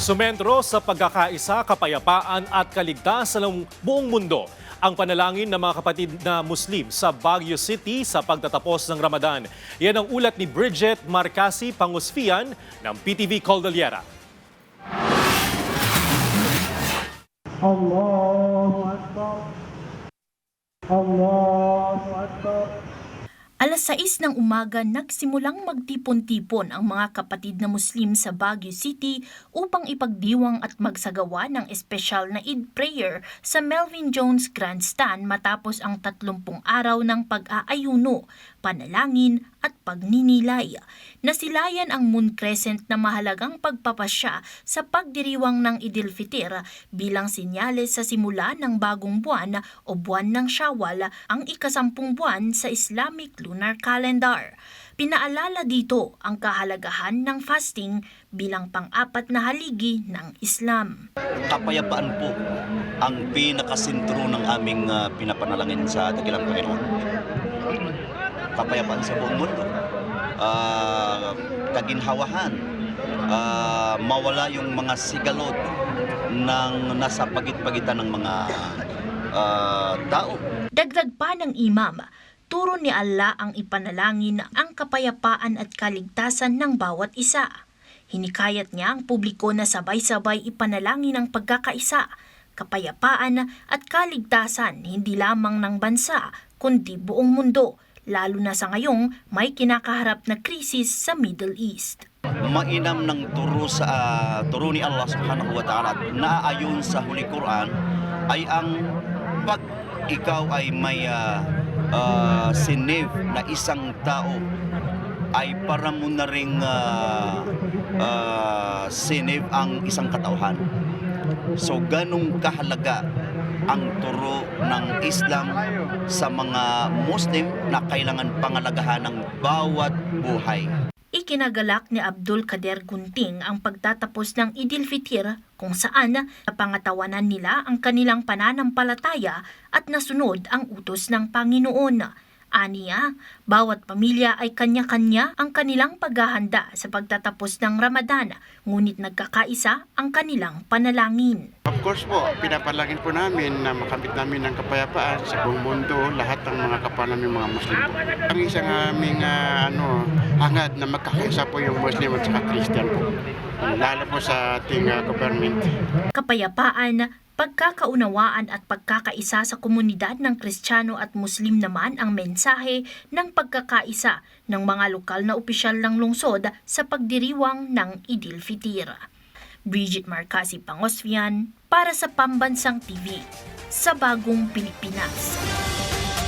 Sumentro sa pagkakaisa, kapayapaan at kaligtasan ng buong mundo ang panalangin ng mga kapatid na Muslim sa Baguio City sa pagtatapos ng Ramadan. Yan ang ulat ni Bridget Marcasi Pangusfian ng PTV Caldeliera. Allahu Akbar. Allahu Akbar. Alas 6 ng umaga nagsimulang magtipon-tipon ang mga kapatid na Muslim sa Baguio City upang ipagdiwang at magsagawa ng espesyal na Eid prayer sa Melvin Jones Grandstand matapos ang 30 araw ng pag-aayuno, panalangin at pagninilay. Nasilayan ang Moon Crescent na mahalagang pagpapasya sa pagdiriwang ng Idil-Fitr bilang sinyales sa simula ng bagong buwan o buwan ng Shawwal, ang ika-10 buwan sa Islamic lunar calendar. Pinaalala dito ang kahalagahan ng fasting bilang pang-apat na haligi ng Islam. Kapayapaan po ang pinakasentro ng aming pinapanalangin sa dakilang Panginoon. Kapayapaan sa buong mundo, kaginhawahan, mawala yung mga sigalot ng nasa pagit-pagitan ng mga tao. Dagdag pa ng imam, turo ni Allah ang ipanalangin ang kapayapaan at kaligtasan ng bawat isa. Hinikayat niya ang publiko na sabay-sabay ipanalangin ang pagkakaisa, kapayapaan at kaligtasan hindi lamang ng bansa kundi buong mundo, lalo na sa ngayong may kinakaharap na krisis sa Middle East. Mainam ng turo ni Allah subhanahu wa ta'ala na ayon sa Holy Quran ay ang pag ikaw ay may sinave na isang tao ay para mo na ring sinave ang isang katauhan. So ganong kahalaga ang turo ng Islam sa mga Muslim na kailangan pangalagahan ng bawat buhay. Ikinagalak ni Abdul Kader Gunting ang pagtatapos ng Idil-Fitr kung saan napangatawanan nila ang kanilang pananampalataya at nasunod ang utos ng Panginoon. Aniya, bawat pamilya ay kanya-kanya ang kanilang paghahanda sa pagtatapos ng Ramadan, ngunit nagkakaisa ang kanilang panalangin. Of course po, pinapalagin po namin na makamit namin ng kapayapaan sa buong mundo, lahat ng mga kapwa namin mga Muslim. Ang isang aming hangad na magkakaisa po yung Muslim at saka Christian po, lalo po sa ating government. Kapayapaan, pagkakaunawaan at pagkakaisa sa komunidad ng Kristiyano at Muslim naman ang mensahe ng pagkakaisa ng mga lokal na opisyal ng lungsod sa pagdiriwang ng Idil-Fitr. Bridget Marcasi Pangusfian para sa Pambansang TV sa Bagong Pilipinas.